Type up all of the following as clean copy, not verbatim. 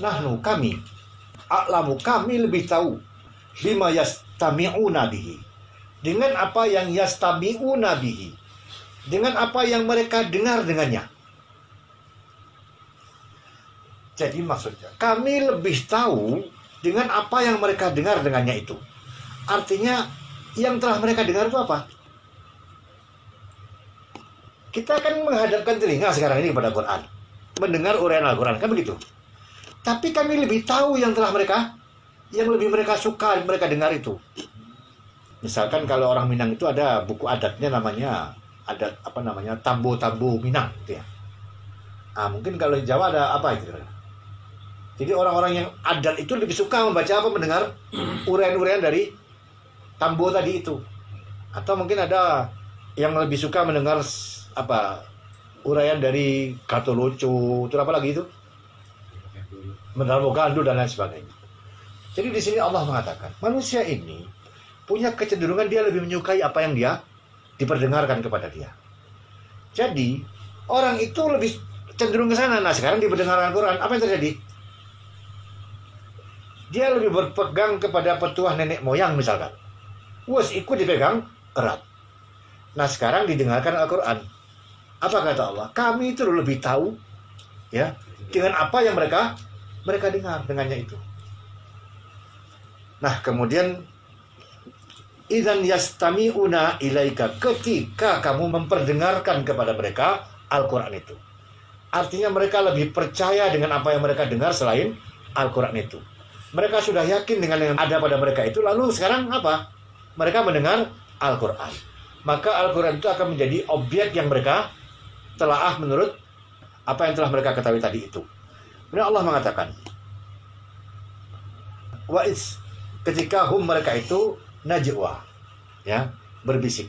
nahnu kami, a'lamu kami lebih tahu, bima yastami'una bihi, dengan apa yang yastami'una bihi, dengan apa yang mereka dengar dengannya. Jadi maksudnya kami lebih tahu dengan apa yang mereka dengar dengannya itu. Artinya yang telah mereka dengar itu apa? Kita kan menghadapkan telinga sekarang ini kepada Quran, mendengar uraian Al-Quran, kan begitu. Tapi kami lebih tahu yang telah mereka, yang lebih mereka suka, mereka dengar itu. Misalkan kalau orang Minang itu ada buku adatnya namanya, adat apa namanya, Tambo-Tambo Minang gitu ya. Nah, mungkin kalau di Jawa ada apa itu? Jadi orang-orang yang adat itu lebih suka membaca apa, mendengar uraian-uraian dari tambo tadi itu. Atau mungkin ada yang lebih suka mendengar apa, uraian dari Gatot Lucu, itu apa lagi itu? Mendarmo Gandu dan lain sebagainya. Jadi di sini Allah mengatakan, manusia ini punya kecenderungan dia lebih menyukai apa yang dia diperdengarkan kepada dia. Jadi orang itu lebih cenderung ke sana. Nah, sekarang diperdengarkan Quran, apa yang terjadi? Dia lebih berpegang kepada petuah nenek moyang misalkan. Wes ikut dipegang erat. Nah, sekarang didengarkan Al-Quran. Apa kata Allah? Kami itu lebih tahu ya dengan apa yang mereka dengar dengannya itu. Nah, kemudian idzan yastami'una ilaika, ketika kamu memperdengarkan kepada mereka Al-Quran itu. Artinya mereka lebih percaya dengan apa yang mereka dengar selain Al-Quran itu. Mereka sudah yakin dengan yang ada pada mereka itu, lalu sekarang apa? Mereka mendengar Al-Quran. Maka Al-Quran itu akan menjadi objek yang mereka telaah menurut apa yang telah mereka ketahui tadi itu. Kemudian Allah mengatakan, wa'is, ketika hum mereka itu najwa, ya, berbisik.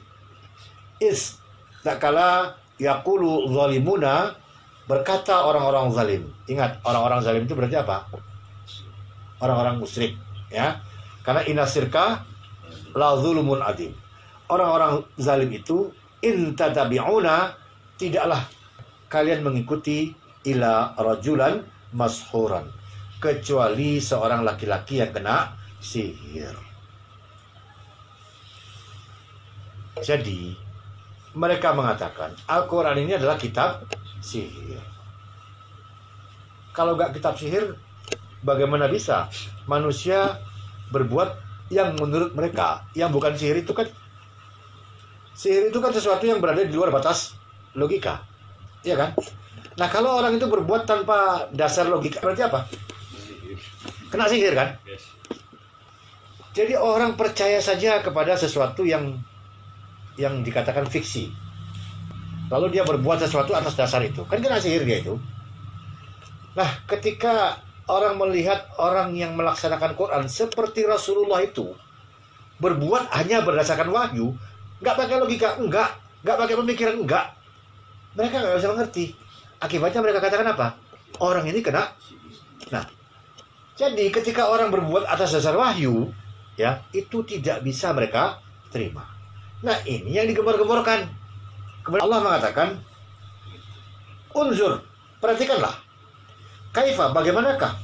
Is, tak kala yaqulu zalimuna, berkata orang-orang zalim. Ingat, orang-orang zalim itu berarti apa? Orang-orang musyrik, ya. Karena inasirka la zulumun adim. Orang-orang zalim itu in tatabi'una, tidaklah kalian mengikuti ila rajulan mashuran, kecuali seorang laki-laki yang kena sihir. Jadi mereka mengatakan Al-Quran ini adalah kitab sihir. Kalau gak kitab sihir, bagaimana bisa manusia berbuat yang menurut mereka yang bukan sihir itu kan? Sihir itu kan sesuatu yang berada di luar batas logika, iya kan? Nah, kalau orang itu berbuat tanpa dasar logika, berarti apa? Kena sihir kan? Jadi orang percaya saja kepada sesuatu yang dikatakan fiksi, lalu dia berbuat sesuatu atas dasar itu, kan kena sihir dia itu. Nah, ketika orang melihat orang yang melaksanakan Quran seperti Rasulullah itu berbuat hanya berdasarkan wahyu, nggak pakai logika, nggak pakai pemikiran, nggak, mereka nggak bisa mengerti. Akibatnya mereka katakan apa? Orang ini kena. Nah, jadi ketika orang berbuat atas dasar wahyu, ya, itu tidak bisa mereka terima. Nah, ini yang digembar-gemborkan. Kemudian Allah mengatakan, unzur, perhatikanlah, kaifa, bagaimanakah,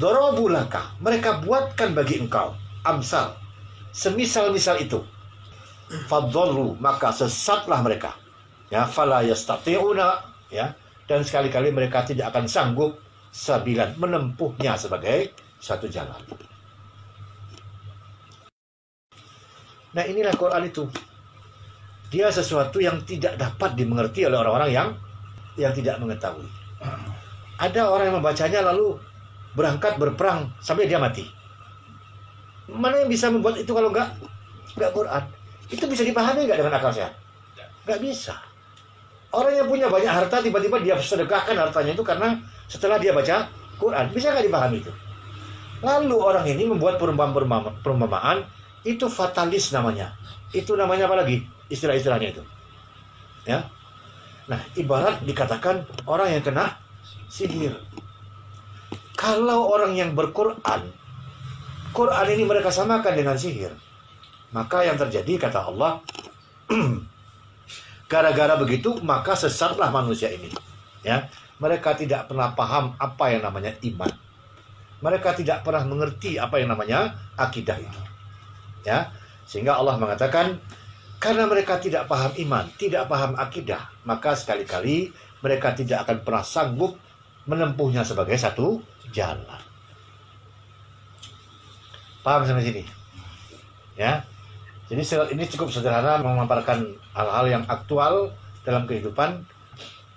dorobulaka, mereka buatkan bagi engkau, amsal, semisal-misal itu, fadhallu, maka sesatlah mereka, ya, fala yastati'una, ya, dan sekali-kali mereka tidak akan sanggup sabilan, menempuhnya sebagai satu jalan. Nah, inilah Quran itu. Dia sesuatu yang tidak dapat dimengerti oleh orang-orang yang tidak mengetahui. Ada orang yang membacanya lalu berangkat berperang sampai dia mati. Mana yang bisa membuat itu kalau enggak Quran? Itu bisa dipahami enggak dengan akal sehat? Enggak bisa. Orang yang punya banyak harta tiba-tiba dia sedekahkan hartanya itu karena setelah dia baca Quran. Bisa enggak dipahami itu? Lalu orang ini membuat perumpamaan, itu fatalis namanya. Itu namanya apa lagi? Istilah-istilahnya itu. Ya. Nah, ibarat dikatakan orang yang kena sihir. Kalau orang yang berquran, Quran ini mereka samakan dengan sihir, maka yang terjadi, kata Allah, gara-gara begitu maka sesatlah manusia ini. Ya, mereka tidak pernah paham apa yang namanya iman. Mereka tidak pernah mengerti apa yang namanya akidah itu. Ya, sehingga Allah mengatakan, karena mereka tidak paham iman, tidak paham akidah, maka sekali-kali mereka tidak akan pernah sanggup menempuhnya sebagai satu jalan. Paham sampai sini? Ya. Jadi ini cukup sederhana memaparkan hal-hal yang aktual dalam kehidupan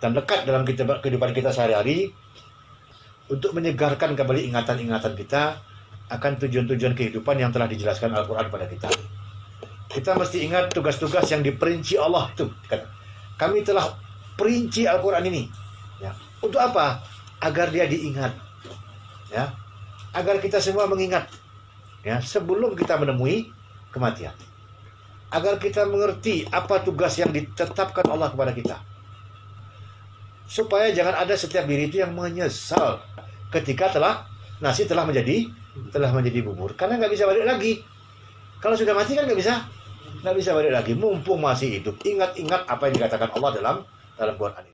dan dekat dalam kehidupan kita sehari-hari untuk menyegarkan kembali ingatan-ingatan kita akan tujuan-tujuan kehidupan yang telah dijelaskan Al-Quran pada kita. Kita mesti ingat tugas-tugas yang diperinci Allah itu. Kami telah perinci Al-Quran ini. Ya. Untuk apa? Agar dia diingat. Ya. Agar kita semua mengingat. Ya. Sebelum kita menemui kematian. Agar kita mengerti apa tugas yang ditetapkan Allah kepada kita. Supaya jangan ada setiap diri itu yang menyesal ketika nasi telah menjadi bubur. Karena nggak bisa balik lagi. Kalau sudah mati kan nggak bisa balik lagi. Mumpung masih hidup, ingat-ingat apa yang dikatakan Allah dalam Quran ini.